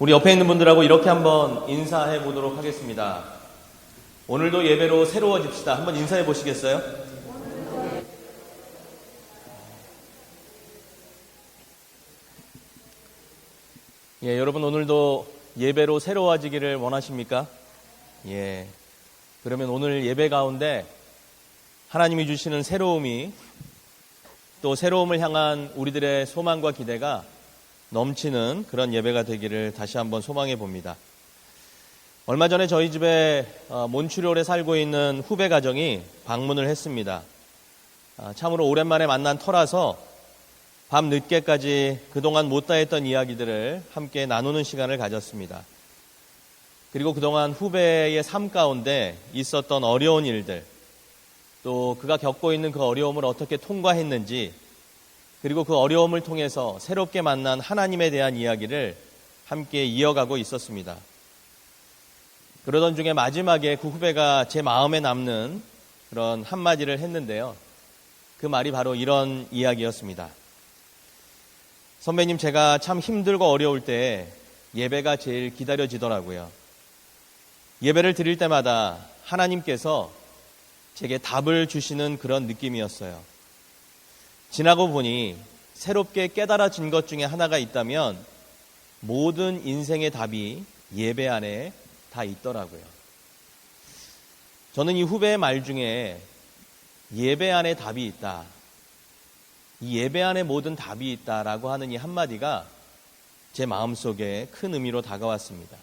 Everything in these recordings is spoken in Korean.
우리 옆에 있는 분들하고 이렇게 한번 인사해 보도록 하겠습니다. 오늘도 예배로 새로워집시다. 한번 인사해 보시겠어요? 예, 여러분 오늘도 예배로 새로워지기를 원하십니까? 예. 그러면 오늘 예배 가운데 하나님이 주시는 새로움이 또 새로움을 향한 우리들의 소망과 기대가 넘치는 그런 예배가 되기를 다시 한번 소망해 봅니다. 얼마 전에 저희 집에 몬트리올에 살고 있는 후배 가정이 방문을 했습니다. 참으로 오랜만에 만난 터라서 밤 늦게까지 그동안 못다 했던 이야기들을 함께 나누는 시간을 가졌습니다. 그리고 그동안 후배의 삶 가운데 있었던 어려운 일들, 또 그가 겪고 있는 그 어려움을 어떻게 통과했는지, 그리고 그 어려움을 통해서 새롭게 만난 하나님에 대한 이야기를 함께 이어가고 있었습니다. 그러던 중에 마지막에 그 후배가 제 마음에 남는 그런 한마디를 했는데요. 그 말이 바로 이런 이야기였습니다. 선배님, 제가 참 힘들고 어려울 때 예배가 제일 기다려지더라고요. 예배를 드릴 때마다 하나님께서 제게 답을 주시는 그런 느낌이었어요. 지나고 보니 새롭게 깨달아진 것 중에 하나가 있다면 모든 인생의 답이 예배 안에 다 있더라고요. 저는 이 후배의 말 중에 예배 안에 답이 있다, 이 예배 안에 모든 답이 있다라고 하는 이 한마디가 제 마음속에 큰 의미로 다가왔습니다.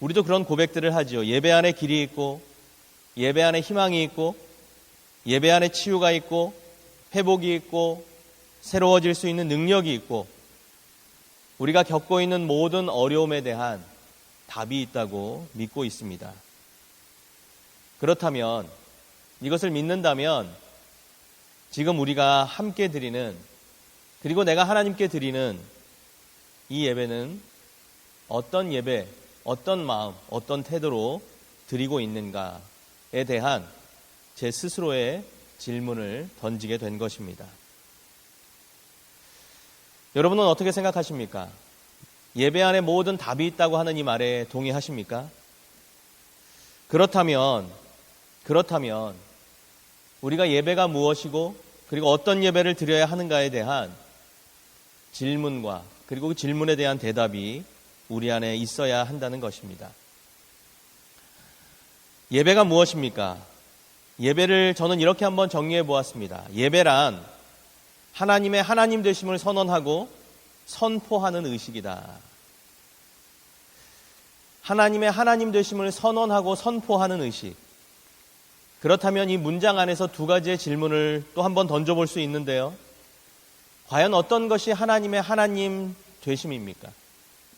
우리도 그런 고백들을 하죠. 예배 안에 길이 있고, 예배 안에 희망이 있고, 예배 안에 치유가 있고, 회복이 있고, 새로워질 수 있는 능력이 있고, 우리가 겪고 있는 모든 어려움에 대한 답이 있다고 믿고 있습니다. 그렇다면, 이것을 믿는다면 지금 우리가 함께 드리는, 그리고 내가 하나님께 드리는 이 예배는 어떤 예배, 어떤 마음, 어떤 태도로 드리고 있는가에 대한 제 스스로의 질문을 던지게 된 것입니다. 여러분은 어떻게 생각하십니까? 예배 안에 모든 답이 있다고 하는 이 말에 동의하십니까? 그렇다면 우리가 예배가 무엇이고 그리고 어떤 예배를 드려야 하는가에 대한 질문과 그리고 그 질문에 대한 대답이 우리 안에 있어야 한다는 것입니다. 예배가 무엇입니까? 예배를 저는 이렇게 한번 정리해 보았습니다. 예배란 하나님의 하나님 되심을 선언하고 선포하는 의식이다. 하나님의 하나님 되심을 선언하고 선포하는 의식. 그렇다면 이 문장 안에서 두 가지의 질문을 또 한번 던져볼 수 있는데요. 과연 어떤 것이 하나님의 하나님 되심입니까?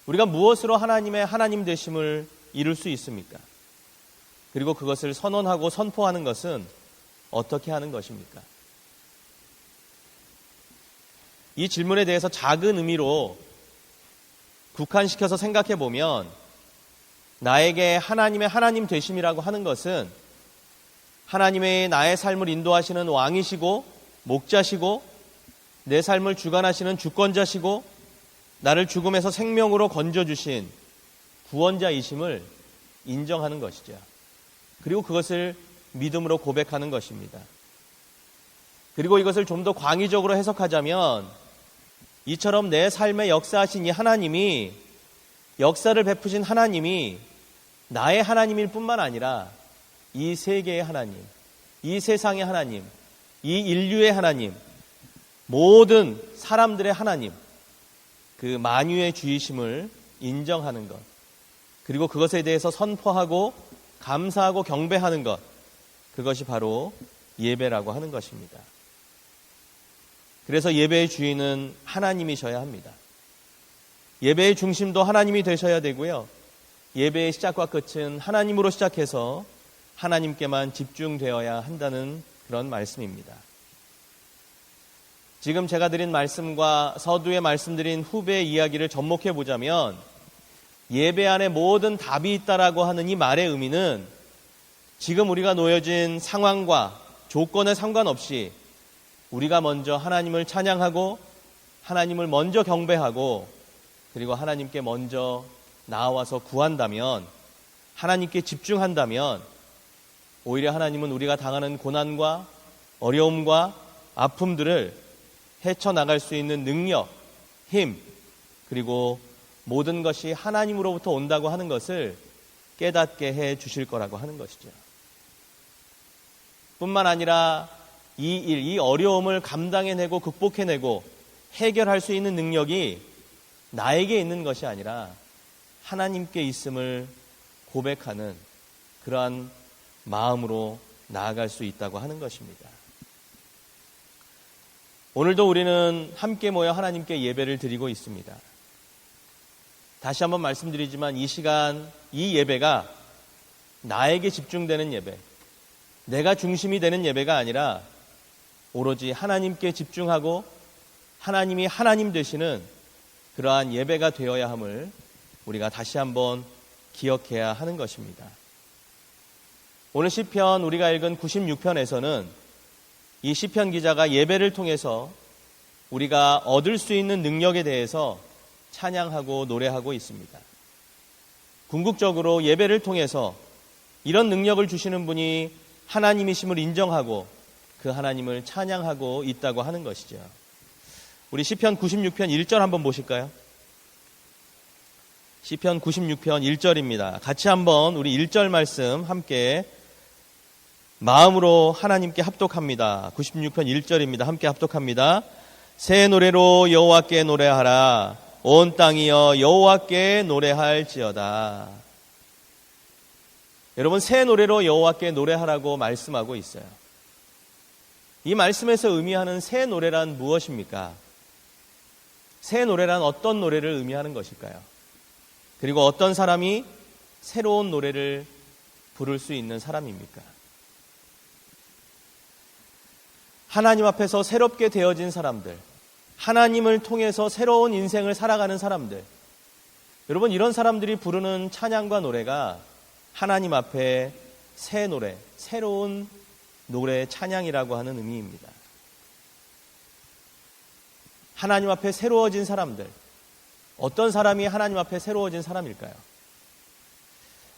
우리가 무엇으로 하나님의 하나님 되심을 이룰 수 있습니까? 그리고 그것을 선언하고 선포하는 것은 어떻게 하는 것입니까? 이 질문에 대해서 작은 의미로 국한시켜서 생각해 보면 나에게 하나님의 하나님 되심이라고 하는 것은 하나님의 나의 삶을 인도하시는 왕이시고 목자시고 내 삶을 주관하시는 주권자시고 나를 죽음에서 생명으로 건져주신 구원자이심을 인정하는 것이죠. 그리고 그것을 믿음으로 고백하는 것입니다. 그리고 이것을 좀 더 광의적으로 해석하자면 이처럼 내 삶에 역사하신 이 하나님이, 역사를 베푸신 하나님이 나의 하나님일 뿐만 아니라 이 세계의 하나님, 이 세상의 하나님, 이 인류의 하나님, 모든 사람들의 하나님, 그 만유의 주이심을 인정하는 것, 그리고 그것에 대해서 선포하고 감사하고 경배하는 것, 그것이 바로 예배라고 하는 것입니다. 그래서 예배의 주인은 하나님이셔야 합니다. 예배의 중심도 하나님이 되셔야 되고요. 예배의 시작과 끝은 하나님으로 시작해서 하나님께만 집중되어야 한다는 그런 말씀입니다. 지금 제가 드린 말씀과 서두에 말씀드린 후배의 이야기를 접목해 보자면 예배 안에 모든 답이 있다라고 하는 이 말의 의미는 지금 우리가 놓여진 상황과 조건에 상관없이 우리가 먼저 하나님을 찬양하고 하나님을 먼저 경배하고 그리고 하나님께 먼저 나아와서 구한다면, 하나님께 집중한다면 오히려 하나님은 우리가 당하는 고난과 어려움과 아픔들을 헤쳐나갈 수 있는 능력, 힘, 그리고 모든 것이 하나님으로부터 온다고 하는 것을 깨닫게 해 주실 거라고 하는 것이죠. 뿐만 아니라 이 어려움을 감당해내고 극복해내고 해결할 수 있는 능력이 나에게 있는 것이 아니라 하나님께 있음을 고백하는 그러한 마음으로 나아갈 수 있다고 하는 것입니다. 오늘도 우리는 함께 모여 하나님께 예배를 드리고 있습니다. 다시 한번 말씀드리지만 이 시간, 이 예배가 나에게 집중되는 예배, 내가 중심이 되는 예배가 아니라 오로지 하나님께 집중하고 하나님이 하나님 되시는 그러한 예배가 되어야 함을 우리가 다시 한번 기억해야 하는 것입니다. 오늘 시편 우리가 읽은 96편에서는 이 시편 기자가 예배를 통해서 우리가 얻을 수 있는 능력에 대해서 찬양하고 노래하고 있습니다. 궁극적으로 예배를 통해서 이런 능력을 주시는 분이 하나님이심을 인정하고 그 하나님을 찬양하고 있다고 하는 것이죠. 우리 시편 96편 1절 한번 보실까요? 시편 96편 1절입니다. 같이 한번 우리 1절 말씀 함께 마음으로 하나님께 합독합니다. 96편 1절입니다. 함께 합독합니다. 새 노래로 여호와께 노래하라. 온 땅이여 여호와께 노래할지어다. 여러분, 새 노래로 여호와께 노래하라고 말씀하고 있어요. 이 말씀에서 의미하는 새 노래란 무엇입니까? 새 노래란 어떤 노래를 의미하는 것일까요? 그리고 어떤 사람이 새로운 노래를 부를 수 있는 사람입니까? 하나님 앞에서 새롭게 되어진 사람들, 하나님을 통해서 새로운 인생을 살아가는 사람들, 여러분, 이런 사람들이 부르는 찬양과 노래가 하나님 앞에 새 노래, 새로운 노래, 찬양이라고 하는 의미입니다. 하나님 앞에 새로워진 사람들, 어떤 사람이 하나님 앞에 새로워진 사람일까요?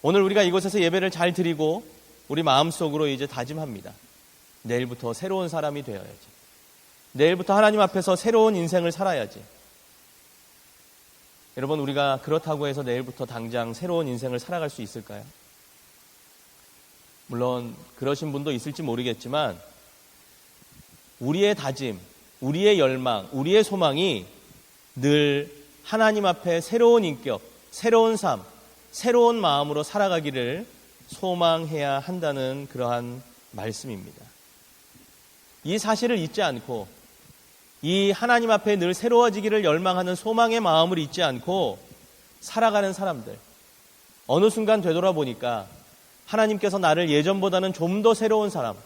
오늘 우리가 이곳에서 예배를 잘 드리고 우리 마음속으로 이제 다짐합니다. 내일부터 새로운 사람이 되어야지. 내일부터 하나님 앞에서 새로운 인생을 살아야지. 여러분, 우리가 그렇다고 해서 내일부터 당장 새로운 인생을 살아갈 수 있을까요? 물론 그러신 분도 있을지 모르겠지만 우리의 다짐, 우리의 열망, 우리의 소망이 늘 하나님 앞에 새로운 인격, 새로운 삶, 새로운 마음으로 살아가기를 소망해야 한다는 그러한 말씀입니다. 이 사실을 잊지 않고 이 하나님 앞에 늘 새로워지기를 열망하는 소망의 마음을 잊지 않고 살아가는 사람들, 어느 순간 되돌아보니까 하나님께서 나를 예전보다는 좀 더 새로운 사람,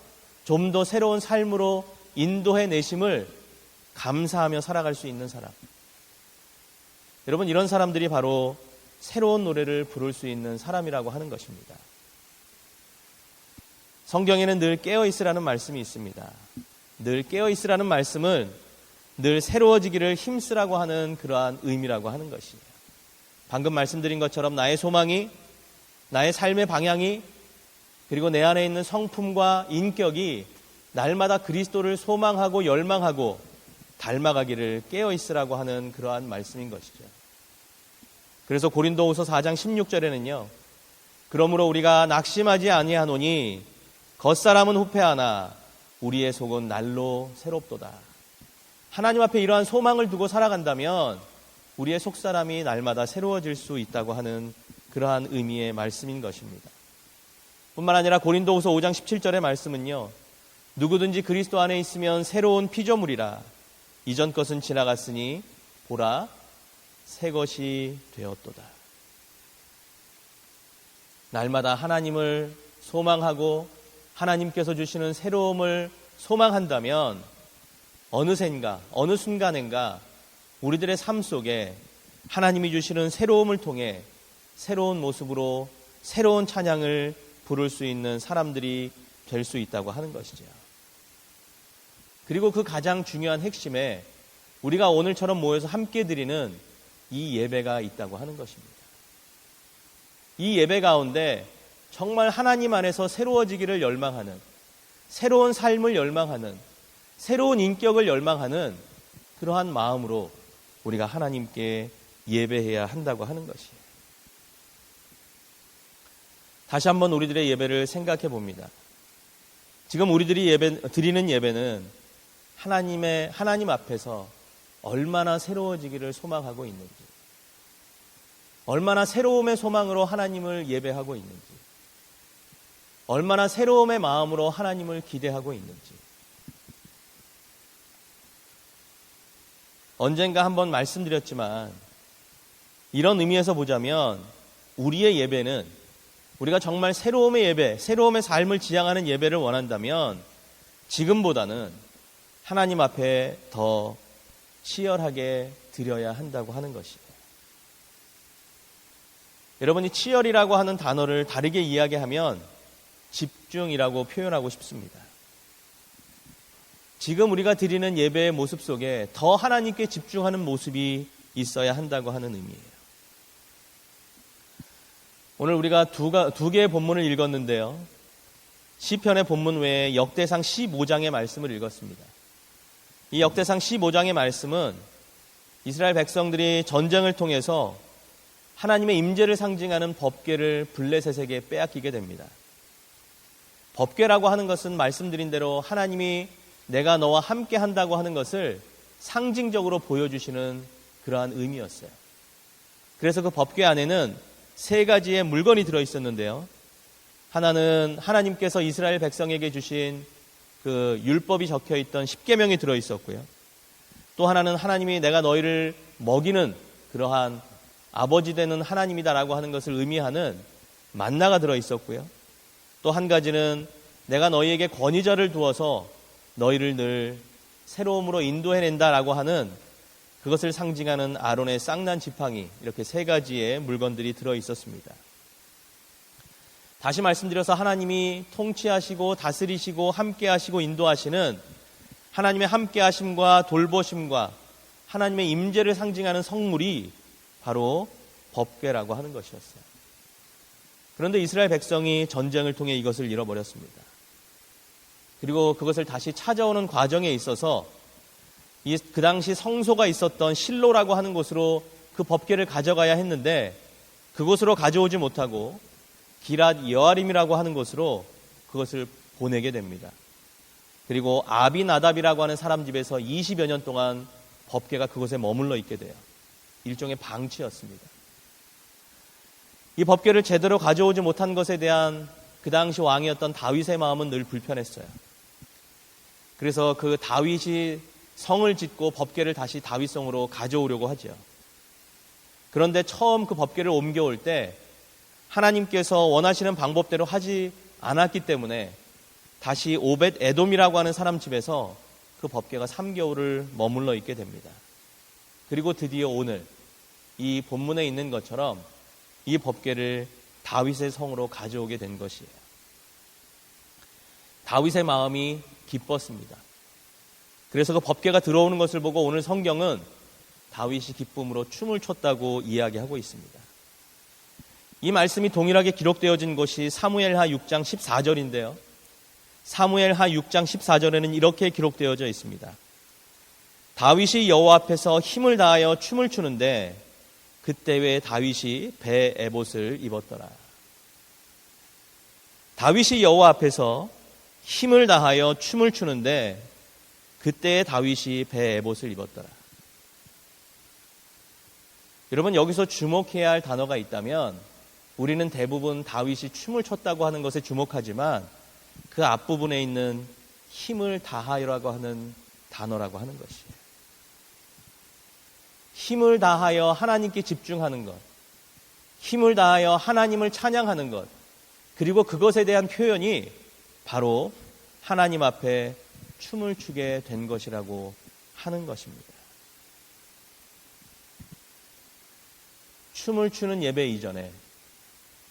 좀 더 새로운 삶으로 인도해 내심을 감사하며 살아갈 수 있는 사람. 여러분, 이런 사람들이 바로 새로운 노래를 부를 수 있는 사람이라고 하는 것입니다. 성경에는 늘 깨어있으라는 말씀이 있습니다. 늘 깨어있으라는 말씀은 늘 새로워지기를 힘쓰라고 하는 그러한 의미라고 하는 것이에요. 방금 말씀드린 것처럼 나의 소망이, 나의 삶의 방향이, 그리고 내 안에 있는 성품과 인격이 날마다 그리스도를 소망하고 열망하고 닮아가기를 깨어있으라고 하는 그러한 말씀인 것이죠. 그래서 고린도후서 4장 16절에는요. 그러므로 우리가 낙심하지 아니하노니 겉사람은 후패하나 우리의 속은 날로 새롭도다. 하나님 앞에 이러한 소망을 두고 살아간다면 우리의 속사람이 날마다 새로워질 수 있다고 하는 그러한 의미의 말씀인 것입니다. 뿐만 아니라 고린도후서 5장 17절의 말씀은요. 누구든지 그리스도 안에 있으면 새로운 피조물이라. 이전 것은 지나갔으니 보라 새 것이 되었도다. 날마다 하나님을 소망하고 하나님께서 주시는 새로움을 소망한다면 어느샌가 어느 순간인가 우리들의 삶 속에 하나님이 주시는 새로움을 통해 새로운 모습으로 새로운 찬양을 부를 수 있는 사람들이 될 수 있다고 하는 것이죠. 그리고 그 가장 중요한 핵심에 우리가 오늘처럼 모여서 함께 드리는 이 예배가 있다고 하는 것입니다. 이 예배 가운데 정말 하나님 안에서 새로워지기를 열망하는, 새로운 삶을 열망하는, 새로운 인격을 열망하는 그러한 마음으로 우리가 하나님께 예배해야 한다고 하는 것이에요. 다시 한번 우리들의 예배를 생각해 봅니다. 지금 우리들이 드리는 예배는 하나님 앞에서 얼마나 새로워지기를 소망하고 있는지, 얼마나 새로움의 소망으로 하나님을 예배하고 있는지, 얼마나 새로움의 마음으로 하나님을 기대하고 있는지. 언젠가 한번 말씀드렸지만 이런 의미에서 보자면 우리의 예배는, 우리가 정말 새로움의 예배, 새로움의 삶을 지향하는 예배를 원한다면 지금보다는 하나님 앞에 더 치열하게 드려야 한다고 하는 것이에요. 여러분이 치열이라고 하는 단어를 다르게 이야기하면 집중이라고 표현하고 싶습니다. 지금 우리가 드리는 예배의 모습 속에 더 하나님께 집중하는 모습이 있어야 한다고 하는 의미예요. 오늘 우리가 두 개의 본문을 읽었는데요. 시편의 본문 외에 역대상 15장의 말씀을 읽었습니다. 이 역대상 15장의 말씀은 이스라엘 백성들이 전쟁을 통해서 하나님의 임재를 상징하는 법궤를 블레셋에게 빼앗기게 됩니다. 법궤라고 하는 것은 말씀드린 대로 하나님이 내가 너와 함께 한다고 하는 것을 상징적으로 보여주시는 그러한 의미였어요. 그래서 그 법궤 안에는 세 가지의 물건이 들어있었는데요. 하나는 하나님께서 이스라엘 백성에게 주신 그 율법이 적혀있던 십계명이 들어있었고요. 또 하나는 하나님이 내가 너희를 먹이는 그러한 아버지 되는 하나님이다라고 하는 것을 의미하는 만나가 들어있었고요. 또 한 가지는 내가 너희에게 권위자를 두어서 너희를 늘 새로움으로 인도해낸다라고 하는 그것을 상징하는 아론의 쌍난 지팡이, 이렇게 세 가지의 물건들이 들어있었습니다. 다시 말씀드려서 하나님이 통치하시고 다스리시고 함께하시고 인도하시는 하나님의 함께하심과 돌보심과 하나님의 임재를 상징하는 성물이 바로 법궤라고 하는 것이었어요. 그런데 이스라엘 백성이 전쟁을 통해 이것을 잃어버렸습니다. 그리고 그것을 다시 찾아오는 과정에 있어서 그 당시 성소가 있었던 실로라고 하는 곳으로 그 법궤를 가져가야 했는데 그곳으로 가져오지 못하고 기랏 여아림이라고 하는 곳으로 그것을 보내게 됩니다. 그리고 아비나답이라고 하는 사람 집에서 20여 년 동안 법궤가 그곳에 머물러 있게 돼요. 일종의 방치였습니다. 이 법궤를 제대로 가져오지 못한 것에 대한 그 당시 왕이었던 다윗의 마음은 늘 불편했어요. 그래서 그 다윗이 성을 짓고 법궤를 다시 다윗성으로 가져오려고 하죠. 그런데 처음 그 법궤를 옮겨올 때 하나님께서 원하시는 방법대로 하지 않았기 때문에 다시 오벳 에돔이라고 하는 사람 집에서 그 법궤가 3개월을 머물러 있게 됩니다. 그리고 드디어 오늘 이 본문에 있는 것처럼 이 법궤를 다윗의 성으로 가져오게 된 것이에요. 다윗의 마음이 기뻤습니다. 그래서 그 법궤가 들어오는 것을 보고 오늘 성경은 다윗이 기쁨으로 춤을 췄다고 이야기하고 있습니다. 이 말씀이 동일하게 기록되어진 것이 사무엘하 6장 14절인데요. 사무엘하 6장 14절에는 이렇게 기록되어져 있습니다. 다윗이 여호와 앞에서 힘을 다하여 춤을 추는데 그때 왜 다윗이 배 에봇을 입었더라. 다윗이 여호와 앞에서 힘을 다하여 춤을 추는데 그때 다윗이 배 에봇을 입었더라. 여러분, 여기서 주목해야 할 단어가 있다면 우리는 대부분 다윗이 춤을 췄다고 하는 것에 주목하지만 그 앞부분에 있는 힘을 다하여라고 하는 단어라고 하는 것이에요. 힘을 다하여 하나님께 집중하는 것, 힘을 다하여 하나님을 찬양하는 것, 그리고 그것에 대한 표현이 바로 하나님 앞에 춤을 추게 된 것이라고 하는 것입니다. 춤을 추는 예배 이전에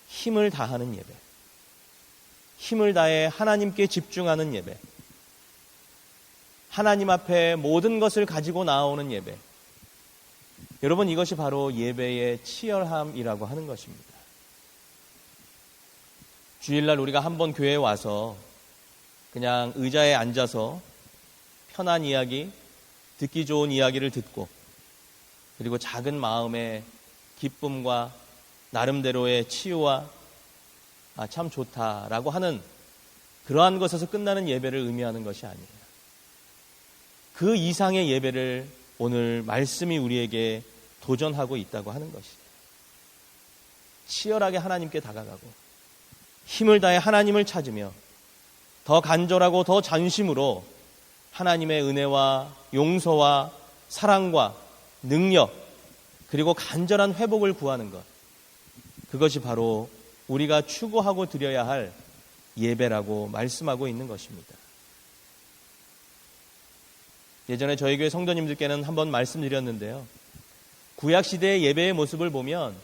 힘을 다하는 예배, 힘을 다해 하나님께 집중하는 예배, 하나님 앞에 모든 것을 가지고 나아오는 예배, 여러분, 이것이 바로 예배의 치열함이라고 하는 것입니다. 주일날 우리가 한번 교회에 와서 그냥 의자에 앉아서 편한 이야기, 듣기 좋은 이야기를 듣고, 그리고 작은 마음의 기쁨과 나름대로의 치유와 참 좋다라고 하는 그러한 것에서 끝나는 예배를 의미하는 것이 아니에요. 그 이상의 예배를 오늘 말씀이 우리에게 도전하고 있다고 하는 것이에요. 치열하게 하나님께 다가가고 힘을 다해 하나님을 찾으며 더 간절하고 더 전심으로 하나님의 은혜와 용서와 사랑과 능력, 그리고 간절한 회복을 구하는 것, 그것이 바로 우리가 추구하고 드려야 할 예배라고 말씀하고 있는 것입니다. 예전에 저희 교회 성도님들께는 한번 말씀드렸는데요, 구약시대의 예배의 모습을 보면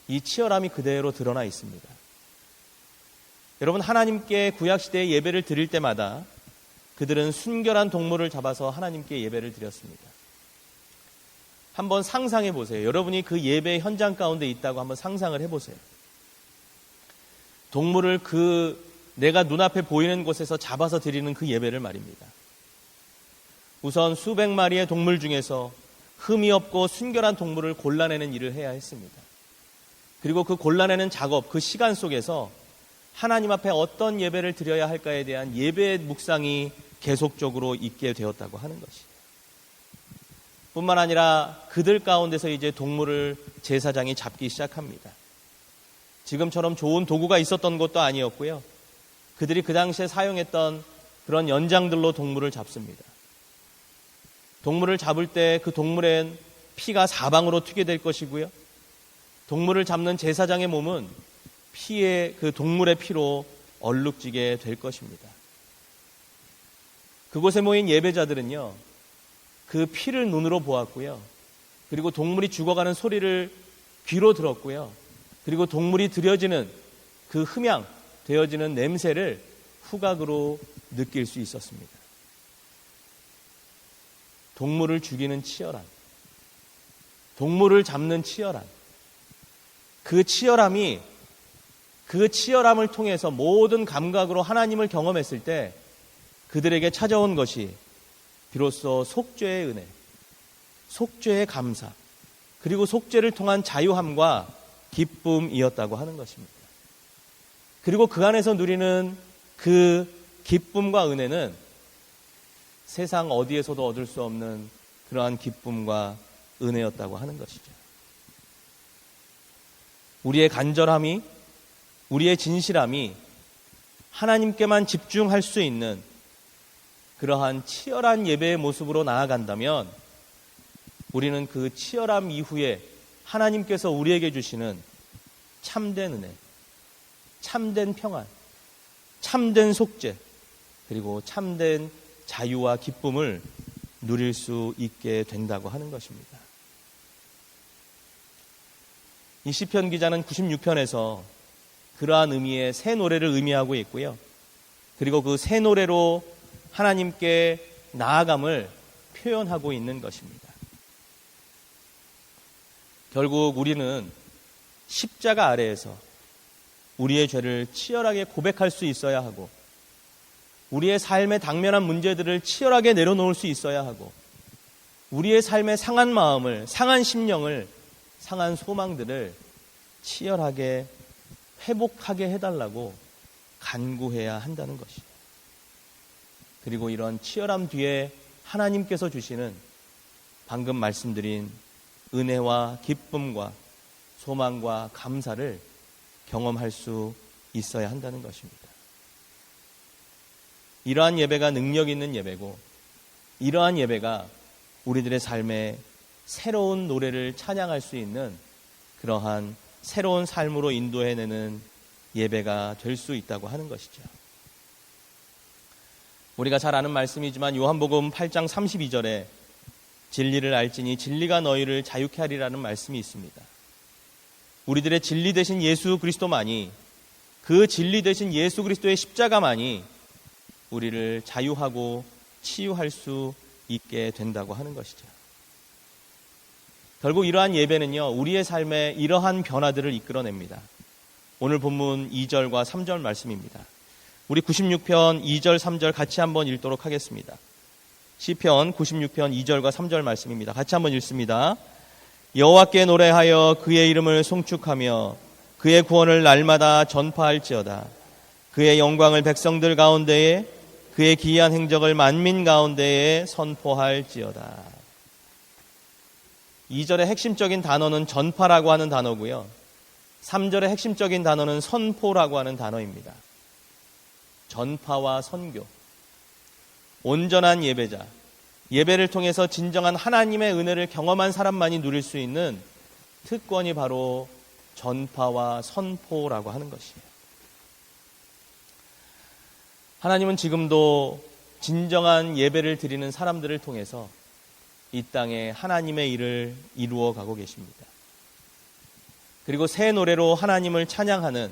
이 치열함이 그대로 드러나 있습니다. 여러분, 하나님께 구약시대의 예배를 드릴 때마다 그들은 순결한 동물을 잡아서 하나님께 예배를 드렸습니다. 한번 상상해 보세요. 여러분이 그 예배 현장 가운데 있다고 한번 상상을 해보세요. 동물을 내가 눈앞에 보이는 곳에서 잡아서 드리는 그 예배를 말입니다. 우선 수백 마리의 동물 중에서 흠이 없고 순결한 동물을 골라내는 일을 해야 했습니다. 그리고 그 골라내는 작업, 그 시간 속에서 하나님 앞에 어떤 예배를 드려야 할까에 대한 예배의 묵상이 계속적으로 있게 되었다고 하는 것이에요. 뿐만 아니라 그들 가운데서 이제 동물을 제사장이 잡기 시작합니다. 지금처럼 좋은 도구가 있었던 것도 아니었고요. 그들이 그 당시에 사용했던 그런 연장들로 동물을 잡습니다. 동물을 잡을 때 그 동물엔 피가 사방으로 튀게 될 것이고요. 동물을 잡는 제사장의 몸은 그 동물의 피로 얼룩지게 될 것입니다. 그곳에 모인 예배자들은요, 그 피를 눈으로 보았고요. 그리고 동물이 죽어가는 소리를 귀로 들었고요. 그리고 동물이 드려지는 그 흠양, 되어지는 냄새를 후각으로 느낄 수 있었습니다. 동물을 죽이는 치열함, 동물을 잡는 치열함, 그 치열함을 통해서 모든 감각으로 하나님을 경험했을 때 그들에게 찾아온 것이 비로소 속죄의 은혜, 속죄의 감사, 그리고 속죄를 통한 자유함과 기쁨이었다고 하는 것입니다. 그리고 그 안에서 누리는 그 기쁨과 은혜는 세상 어디에서도 얻을 수 없는 그러한 기쁨과 은혜였다고 하는 것이죠. 우리의 간절함이, 우리의 진실함이 하나님께만 집중할 수 있는 그러한 치열한 예배의 모습으로 나아간다면 우리는 그 치열함 이후에 하나님께서 우리에게 주시는 참된 은혜, 참된 평안, 참된 속죄, 그리고 참된 자유와 기쁨을 누릴 수 있게 된다고 하는 것입니다. 이 시편 기자는 96편에서 그러한 의미의 새 노래를 의미하고 있고요. 그리고 그 새 노래로 하나님께 나아감을 표현하고 있는 것입니다. 결국 우리는 십자가 아래에서 우리의 죄를 치열하게 고백할 수 있어야 하고, 우리의 삶에 당면한 문제들을 치열하게 내려놓을 수 있어야 하고, 우리의 삶의 상한 마음을, 상한 심령을, 상한 소망들을 치열하게 회복하게 해달라고 간구해야 한다는 것이에요. 그리고 이런 치열함 뒤에 하나님께서 주시는 방금 말씀드린 은혜와 기쁨과 소망과 감사를 경험할 수 있어야 한다는 것입니다. 이러한 예배가 능력 있는 예배고, 이러한 예배가 우리들의 삶에 새로운 노래를 찬양할 수 있는 그러한 새로운 삶으로 인도해내는 예배가 될 수 있다고 하는 것이죠. 우리가 잘 아는 말씀이지만 요한복음 8장 32절에 진리를 알지니 진리가 너희를 자유케 하리라는 말씀이 있습니다. 우리들의 진리 되신 예수 그리스도만이, 그 진리 되신 예수 그리스도의 십자가만이 우리를 자유하고 치유할 수 있게 된다고 하는 것이죠. 결국 이러한 예배는요, 우리의 삶에 이러한 변화들을 이끌어냅니다. 오늘 본문 2절과 3절 말씀입니다. 우리 96편 2절 3절 같이 한번 읽도록 하겠습니다. 시편 96편 2절과 3절 말씀입니다. 같이 한번 읽습니다. 여호와께 노래하여 그의 이름을 송축하며 그의 구원을 날마다 전파할지어다. 그의 영광을 백성들 가운데에, 그의 기이한 행적을 만민 가운데에 선포할지어다. 2절의 핵심적인 단어는 전파라고 하는 단어고요. 3절의 핵심적인 단어는 선포라고 하는 단어입니다. 전파와 선교, 온전한 예배자, 예배를 통해서 진정한 하나님의 은혜를 경험한 사람만이 누릴 수 있는 특권이 바로 전파와 선포라고 하는 것이에요. 하나님은 지금도 진정한 예배를 드리는 사람들을 통해서 이 땅에 하나님의 일을 이루어 가고 계십니다. 그리고 새 노래로 하나님을 찬양하는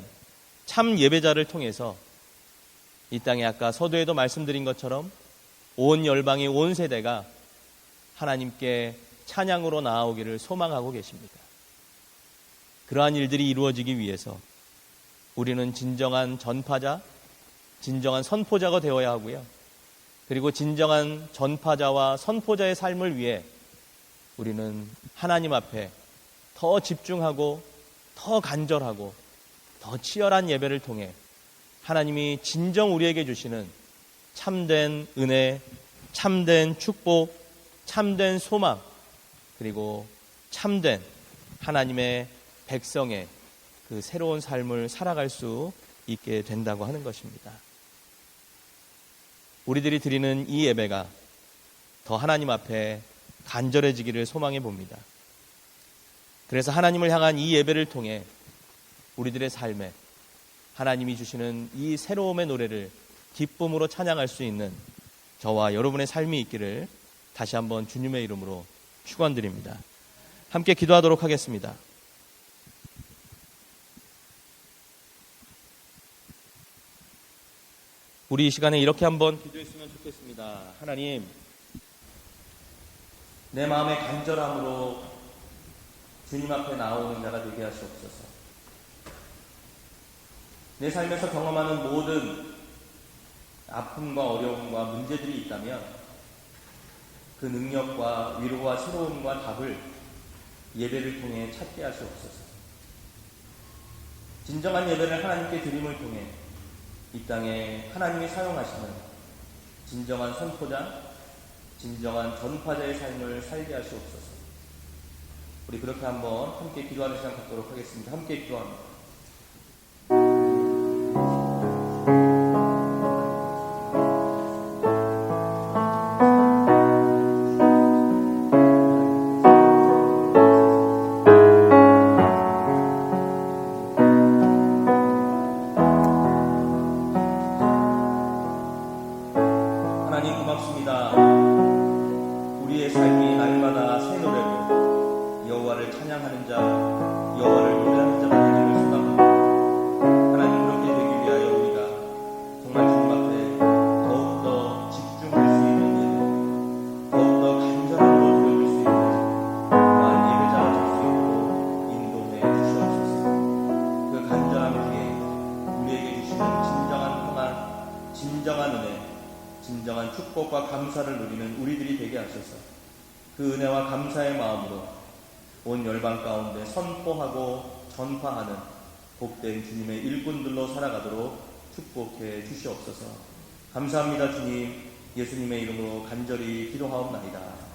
참 예배자를 통해서 이 땅에 아까 서두에도 말씀드린 것처럼 온 열방의 온 세대가 하나님께 찬양으로 나아오기를 소망하고 계십니다. 그러한 일들이 이루어지기 위해서 우리는 진정한 전파자, 진정한 선포자가 되어야 하고요. 그리고 진정한 전파자와 선포자의 삶을 위해 우리는 하나님 앞에 더 집중하고 더 간절하고 더 치열한 예배를 통해 하나님이 진정 우리에게 주시는 참된 은혜, 참된 축복, 참된 소망, 그리고 참된 하나님의 백성의 그 새로운 삶을 살아갈 수 있게 된다고 하는 것입니다. 우리들이 드리는 이 예배가 더 하나님 앞에 간절해지기를 소망해 봅니다. 그래서 하나님을 향한 이 예배를 통해 우리들의 삶에 하나님이 주시는 이 새로움의 노래를 기쁨으로 찬양할 수 있는 저와 여러분의 삶이 있기를 다시 한번 주님의 이름으로 축원드립니다. 함께 기도하도록 하겠습니다. 우리 이 시간에 이렇게 한번 기도했으면 좋겠습니다. 하나님, 내 마음의 간절함으로 주님 앞에 나오는 자가 되게 하시옵소서. 내 삶에서 경험하는 모든 아픔과 어려움과 문제들이 있다면 그 능력과 위로와 새로움과 답을 예배를 통해 찾게 하시옵소서. 진정한 예배를 하나님께 드림을 통해 이 땅에 하나님이 사용하시는 진정한 선포자, 진정한 전파자의 삶을 살게 하시옵소서. 우리 그렇게 한번 함께 기도하는 시간 갖도록 하겠습니다. 함께 기도합니다. 하나님 고맙습니다. 우리의 삶이 날마다 새 노래로 여호와를 찬양하는 자, 여호와를 노래하는 자가 되기를 소망합니다. 하나님 그렇게 되기 위하여 우리가 정말 주님 앞에 더욱더 집중할 수 있는 예배, 더욱더 간절함으로 드려줄 수 있는 그러한 예배자가 될 수 있도록 인도해 주시옵소서. 그 간절함 위에 우리에게 주시는 진정한 평안, 진정한 은혜, 진정한 축복과 감사를 누리는 우리들이 되게 하셔서 그 은혜와 감사의 마음으로 온 열방 가운데 선포하고 전파하는 복된 주님의 일꾼들로 살아가도록 축복해 주시옵소서. 감사합니다. 주님, 예수님의 이름으로 간절히 기도하옵나이다.